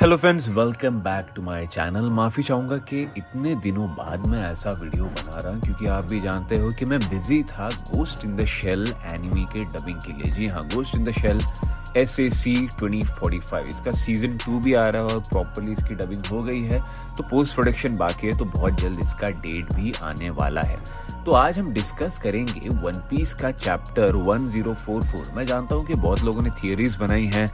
Hello friends, welcome back to my channel. माफ़ी चाहूँगा कि इतने दिनों बाद मैं ऐसा वीडियो बना रहा हूँ क्योंकि आप भी जानते हो कि मैं बिजी था ghost in the shell anime के डबिंग के लिए। जी हाँ, ghost in the shell SAC 2045 इसका सीजन 2 भी आ रहा है और प्रॉपरली इसकी डबिंग हो गई है, तो पोस्ट प्रोडक्शन बाकी है, तो बहुत जल्द इसका डेट भी आने वाला है। तो आज हम डिस्कस करेंगे वन पीस का चैप्टर 1044। मैं जानता हूँ कि बहुत लोगों ने थियरीज बनाई हैं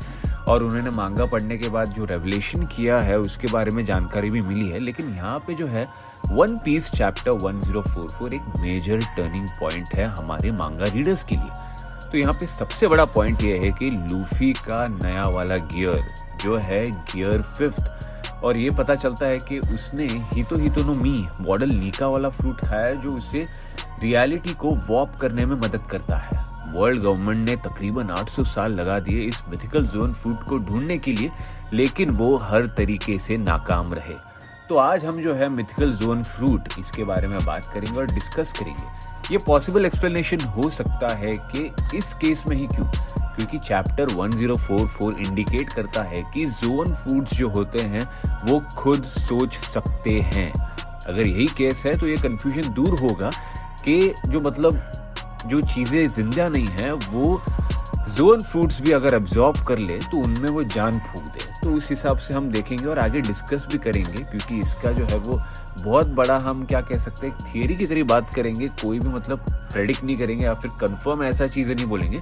और उन्होंने मांगा पढ़ने के बाद जो रेवलेशन किया है उसके बारे में जानकारी भी मिली है, लेकिन यहाँ पे जो है वन पीस चैप्टर 1044 एक मेजर टर्निंग पॉइंट है हमारे मांगा रीडर्स के लिए। तो यहाँ पे सबसे बड़ा पॉइंट ये है कि लूफी का नया वाला गियर जो है गियर 5th, और ये पता चलता है कि उसने हितो नो मी मॉडल नीका वाला फ्रूट खाया है जो उसे रियलिटी को वॉप करने में मदद करता है। वर्ल्ड गवर्नमेंट ने तकरीबन 800 साल लगा दिए इस मिथिकल जोन फ्रूट को ढूंढने के लिए, लेकिन वो हर तरीके से नाकाम रहे। तो आज हम जो है मिथिकल जोन फ्रूट इसके बारे में बात करेंगे और डिस्कस करेंगे। ये पॉसिबल एक्सप्लेनेशन हो सकता है कि इस केस में ही क्यों, क्योंकि चैप्टर 1044 इंडिकेट करता है कि जोन फ्रूट्स जो होते हैं वो खुद सोच सकते हैं। अगर यही केस है तो ये कंफ्यूजन दूर होगा कि जो चीज़ें जिंदा नहीं है वो जोन फ्रूट्स भी अगर एब्जॉर्ब कर ले तो उनमें वो जान फूंक दे। तो उस हिसाब से हम देखेंगे और आगे डिस्कस भी करेंगे, क्योंकि इसका जो है वो बहुत बड़ा, हम क्या कह सकते हैं, थियरी की तरह बात करेंगे। कोई भी प्रेडिक्ट नहीं करेंगे या फिर कंफर्म ऐसा चीज़ें नहीं बोलेंगे,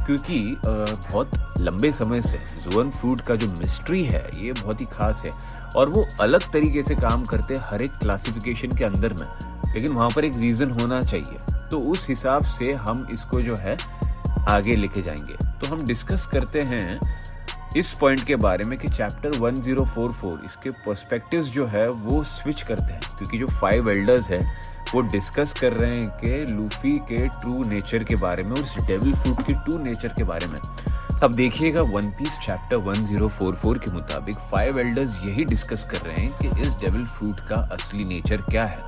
क्योंकि बहुत लंबे समय से जोन फ्रूट का जो मिस्ट्री है ये बहुत ही खास है और वो अलग तरीके से काम करते हैं हर एक क्लासिफिकेशन के अंदर में, लेकिन वहाँ पर एक रीज़न होना चाहिए। तो उस हिसाब से हम इसको जो है आगे लेके जाएंगे। तो हम डिस्कस करते हैं इस पॉइंट के बारे में कि चैप्टर 1044 इसके पर्सपेक्टिव्स जो है वो स्विच करते हैं, क्योंकि जो 5 एल्डर्स है वो डिस्कस कर रहे हैं कि लूफी के ट्रू नेचर के बारे में और उस डेविल फ्रूट के ट्रू नेचर के बारे में। अब देखिएगा, वन पीस चैप्टर 1044 के मुताबिक 5 एल्डर्स यही डिस्कस कर रहे हैं कि इस डेविल फ्रूट का असली नेचर क्या है,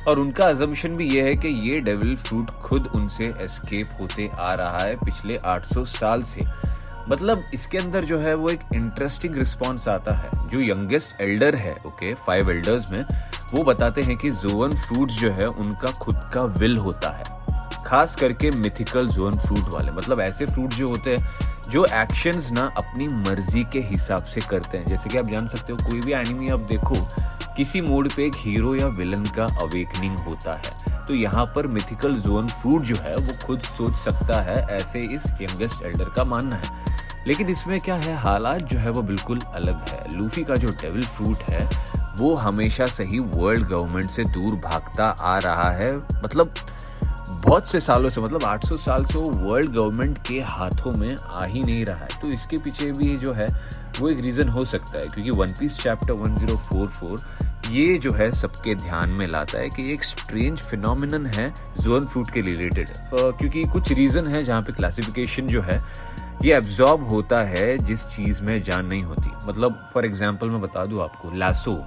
और उनका अजम्पशन भी यह है कि ये डेविल फ्रूट खुद उनसे एस्केप होते आ रहा है पिछले 800 साल से। इसके अंदर जो है वो एक इंटरेस्टिंग रिस्पॉन्स आता है। जो यंगेस्ट एल्डर है 5 एल्डर्स में, वो बताते हैं कि जोन फ्रूट्स जो है उनका खुद का विल होता है, खास करके मिथिकल जोन फ्रूट वाले। ऐसे फ्रूट जो होते हैं जो एक्शंस ना अपनी मर्जी के हिसाब से करते हैं। जैसे कि आप जान सकते हो, कोई भी एनिमी आप देखो, किसी मोड पे एक हीरो या विलन का अवेकनिंग होता है। तो यहाँ पर मिथिकल जोन फ्रूट जो है वो खुद सोच सकता है, ऐसे इस यंगेस्ट एल्डर का मानना है। लेकिन इसमें क्या है, हालात जो है वो बिल्कुल अलग है। लूफी का जो डेविल फ्रूट है वो हमेशा से ही वर्ल्ड गवर्नमेंट से दूर भागता आ रहा है। बहुत से सालों से, 800 साल से वो वर्ल्ड गवर्नमेंट के हाथों में आ ही नहीं रहा है। तो इसके पीछे भी जो है वो एक रीज़न हो सकता है, क्योंकि वन पीस चैप्टर 1044 ये जो है सबके ध्यान में लाता है कि एक स्ट्रेंज फिनोमिनन है जोन फ्रूट के रिलेटेड, क्योंकि कुछ रीज़न है जहाँ पे क्लासिफिकेशन जो है ये एब्जॉर्ब होता है जिस चीज़ में जान नहीं होती। फॉर एग्जांपल मैं बता दूँ आपको, लासो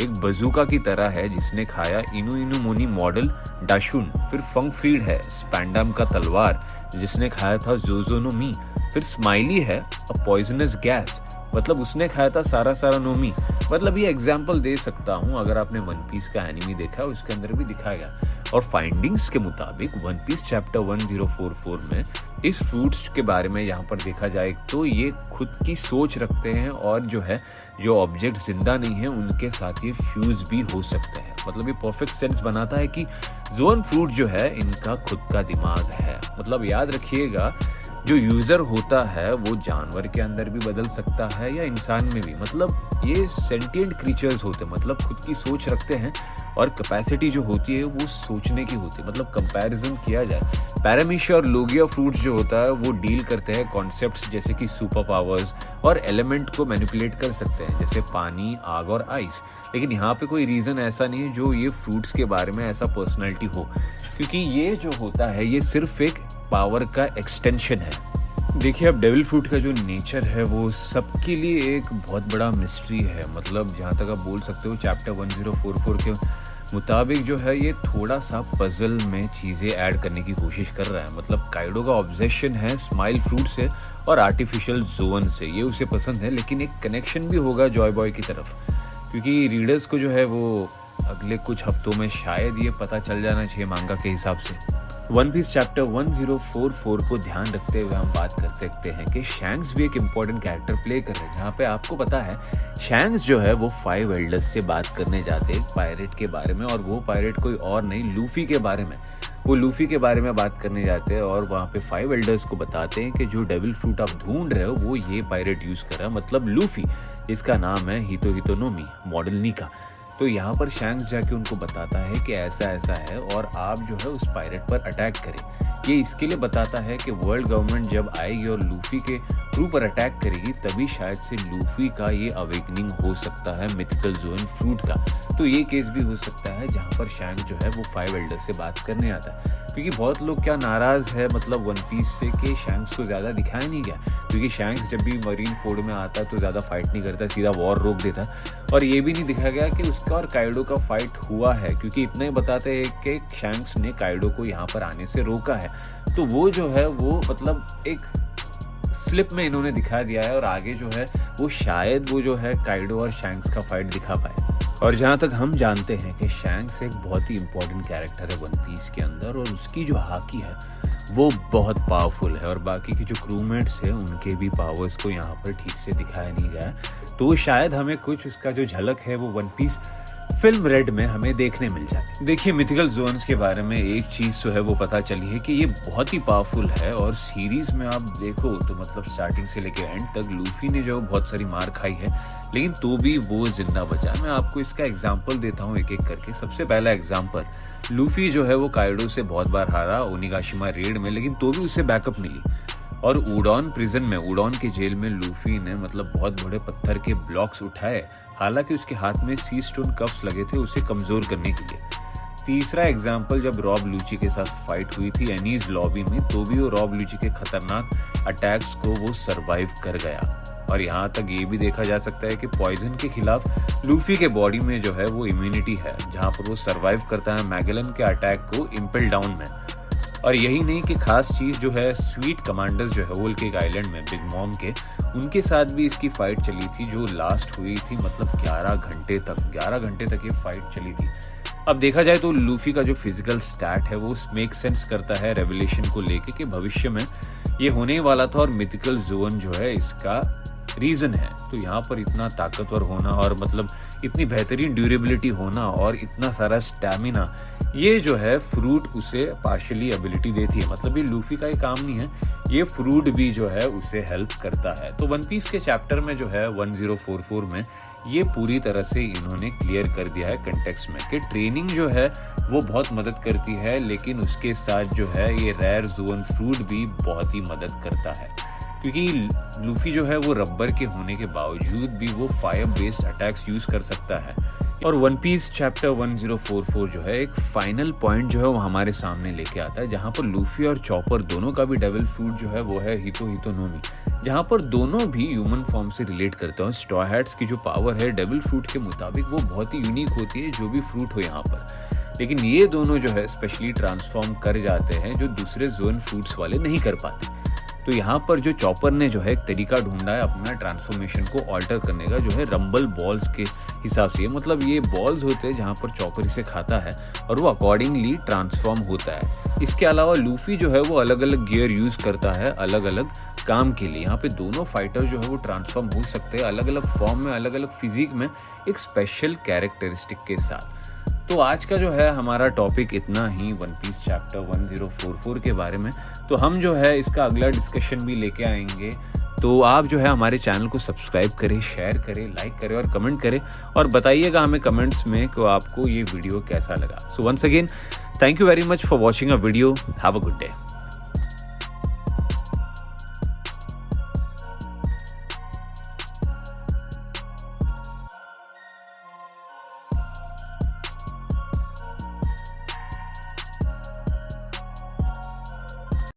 एक बजूका की तरह है जिसने खाया इनु मोनी मॉडल डाशुन। फिर फंग फ्रीड है स्पैंडम का तलवार जिसने खाया था जोजोनो मी। फिर स्माइली है अ पॉइजनस गैस, उसने खाया था सारा नोमी। ये एग्जाम्पल दे सकता हूँ, अगर आपने वन पीस का एनिमी देखा है उसके अंदर भी दिखाया गया। और फाइंडिंग्स के मुताबिक वन पीस चैप्टर 1044 में इस फ्रूट्स के बारे में यहाँ पर देखा जाए तो ये खुद की सोच रखते हैं, और जो ऑब्जेक्ट जिंदा नहीं है उनके साथ ये फ्यूज भी हो सकते हैं। ये परफेक्ट सेंस बनाता है कि जोन फ्रूट जो है इनका खुद का दिमाग है। याद रखिएगा, जो यूजर होता है वो जानवर के अंदर भी बदल सकता है या इंसान में भी। ये सेंटिएंट क्रीचर्स होते हैं, खुद की सोच रखते हैं, और कैपेसिटी जो होती है वो सोचने की होती है। कंपैरिजन किया जाए, पैरामीशिया और लोगिया फ्रूट्स जो होता है वो डील करते हैं कॉन्सेप्ट्स जैसे कि सुपर पावर्स और एलिमेंट को मैनिपुलेट कर सकते हैं, जैसे पानी, आग और आइस। लेकिन यहाँ पे कोई रीज़न ऐसा नहीं है जो ये फ्रूट्स के बारे में ऐसा पर्सनैलिटी हो, क्योंकि ये जो होता है ये सिर्फ एक पावर का एक्सटेंशन है। देखिए, अब डेविल फ्रूट का जो नेचर है वो सबके लिए एक बहुत बड़ा मिस्ट्री है। जहाँ तक आप बोल सकते हो चैप्टर 1044 के मुताबिक जो है ये थोड़ा सा पजल में चीज़ें ऐड करने की कोशिश कर रहा है। मतलब काइडो का ऑब्सेशन है स्माइल फ्रूट से और आर्टिफिशियल जोन से, ये उसे पसंद है, लेकिन एक कनेक्शन भी होगा जॉय बॉय की तरफ, क्योंकि रीडर्स को जो है वो अगले कुछ हफ्तों में शायद ये पता चल जाना चाहिए मांगा के हिसाब से। वन पीस चैप्टर 1044 को ध्यान रखते हुए हम बात कर सकते हैं कि शैंक्स भी एक इम्पॉर्टेंट कैरेक्टर प्ले कर रहे हैं, जहाँ पे आपको पता है शैंक्स जो है वो 5 एल्डर्स से बात करने जाते हैं एक पायरेट के बारे में, और वो पायरेट कोई और नहीं लूफी के बारे में। वो लूफी के बारे में बात करने जाते हैं और वहाँ पे 5 एल्डर्स को बताते हैं कि जो डेविल फ्रूट आप ढूंढ रहे हो वो ये पायरेट यूज़ कर रहा है, मतलब लूफी, जिसका नाम है हितोहितोनोमी मॉडल निका। तो यहाँ पर शैंक्स जाके उनको बताता है कि ऐसा ऐसा है और आप जो है उस पायरेट पर अटैक करें। ये इसके लिए बताता है कि वर्ल्ड गवर्नमेंट जब आएगी और लूफी के क्रू पर अटैक करेगी तभी शायद से लूफी का ये अवेकनिंग हो सकता है मिथिकल जोन फ्रूट का। तो ये केस भी हो सकता है जहाँ पर शैंक्स जो है वो 5 एल्डर से बात करने आता है, क्योंकि बहुत लोग क्या नाराज़ है मतलब वन पीस से कि शैंक्स को ज़्यादा दिखाया नहीं गया, क्योंकि शैंक्स जब भी मरीन फोर्ड में आता तो ज़्यादा फाइट नहीं करता, सीधा वॉर रोक देता। और ये भी नहीं दिखाया गया कि उसका और काइडो का फाइट हुआ है, क्योंकि इतना ही बताते हैं कि शैंक्स ने काइडो को यहाँ पर आने से रोका है। तो वो जो है वो मतलब एक स्लिप में इन्होंने दिखा दिया है, और आगे जो है वो शायद वो जो है काइडो और शैंक्स का फाइट दिखा पाए। और जहाँ तक हम जानते हैं कि शैंक्स एक बहुत ही इंपॉर्टेंट कैरेक्टर है वन पीस के अंदर, और उसकी जो हाकी है वो बहुत पावरफुल है, और बाकी के जो क्रूमेट्स हैं उनके भी पावर्स को यहाँ पर ठीक से दिखाया नहीं गया है। तो शायद हमें कुछ उसका जो झलक है वो वन पीस फिल्म रेड में हमें देखने मिल जाती। देखिए मिथिकल जोन्स के बारे में एक चीज़ तो है वो पता चली है कि ये बहुत ही पावरफुल है, और सीरीज़ में आप देखो तो मतलब स्टार्टिंग से लेके एंड तक लूफी ने जो बहुत सारी मार खाई है, लेकिन तो भी वो जिंदा बचा। मैं आपको इसका एग्जाम्पल देता हूँ एक एक करके। सबसे पहला एग्जाम्पल, लूफी जो है वो काइडो से बहुत बार हारा ओनिगाशिमा रेड में, लेकिन तो भी उसे बैकअप मिली। और उडॉन प्रिजन में, उडॉन के जेल में लूफी ने मतलब बहुत बड़े पत्थर के ब्लॉक्स उठाए, हालांकि उसके हाथ में सी स्टोन कफ्स लगे थे उसे कमजोर करने के लिए। तीसरा एग्जाम्पल, जब रॉब लूची के साथ फाइट हुई थी एनीज लॉबी में, तो भी वो रॉब लूची के खतरनाक अटैक्स को वो सरवाइव कर गया। और यहाँ तक ये भी देखा जा सकता है कि पॉइजन के खिलाफ लूफी के बॉडी में जो है वो इम्यूनिटी है, जहाँ पर वो सरवाइव करता है मैगेलन के अटैक को इम्पेल डाउन में। और यही नहीं कि खास चीज़ जो है स्वीट कमांडर्स जो है होल केक आइलैंड में बिग मॉम के, उनके साथ भी इसकी फाइट चली थी जो लास्ट हुई थी मतलब 11 घंटे तक ये फाइट चली थी। अब देखा जाए तो लूफी का जो फिजिकल स्टैट है वो मेक सेंस करता है रेवलेशन को लेके कि भविष्य में ये होने वाला था, और मिथिकल जोन जो है इसका रीज़न है। तो यहाँ पर इतना ताकतवर होना और मतलब इतनी बेहतरीन ड्यूरेबिलिटी होना और इतना सारा स्टैमिना, ये जो है फ्रूट उसे पार्शियली एबिलिटी देती है। मतलब ये लूफी का ही काम नहीं है, ये फ्रूट भी जो है उसे हेल्प करता है। तो वन पीस के चैप्टर में जो है 1044 में ये पूरी तरह से इन्होंने क्लियर कर दिया है कंटेक्स्ट में कि ट्रेनिंग जो है वो बहुत मदद करती है, लेकिन उसके साथ जो है ये रेयर जोन फ्रूट भी बहुत ही मदद करता है, क्योंकि लूफी जो है वो रबर के होने के बावजूद भी वो फायर बेस्ड अटैक्स यूज कर सकता है। और वन पीस चैप्टर 1044 जो है एक फाइनल पॉइंट जो है वो हमारे सामने लेके आता है, जहाँ पर लूफी और चॉपर दोनों का भी डेविल फ्रूट जो है वो है हितोहितोनोमी, जहाँ पर दोनों भी ह्यूमन फॉर्म से रिलेट करते हैं। स्ट्रॉ हैट्स की जो पावर है डेविल फ्रूट के मुताबिक वो बहुत ही यूनिक होती है, जो भी फ्रूट हो यहाँ पर। लेकिन ये दोनों जो है स्पेशली ट्रांसफॉर्म कर जाते हैं, जो दूसरे जोन फ्रूट्स वाले नहीं कर पाते। तो यहाँ पर जो चॉपर ने जो है एक तरीका ढूंढा है अपना ट्रांसफॉर्मेशन को ऑल्टर करने का, जो है रंबल बॉल्स के हिसाब से। मतलब ये बॉल्स होते हैं जहाँ पर चॉपर इसे खाता है और वो अकॉर्डिंगली ट्रांसफॉर्म होता है। इसके अलावा लूफी जो है वो अलग अलग गियर यूज करता है अलग अलग काम के लिए। यहाँ पे दोनों फाइटर जो है वो ट्रांसफॉर्म हो सकते हैं अलग अलग फॉर्म में, अलग अलग फिजिक में, एक स्पेशल कैरेक्टरिस्टिक के साथ। तो आज का जो है हमारा टॉपिक इतना ही वन पीस चैप्टर 1044 के बारे में। तो हम जो है इसका अगला डिस्कशन भी लेके आएंगे। तो आप जो है हमारे चैनल को सब्सक्राइब करें, शेयर करें, लाइक करें और कमेंट करें, और बताइएगा हमें कमेंट्स में कि आपको ये वीडियो कैसा लगा। So once again thank you very much for watching a video. Have a good day.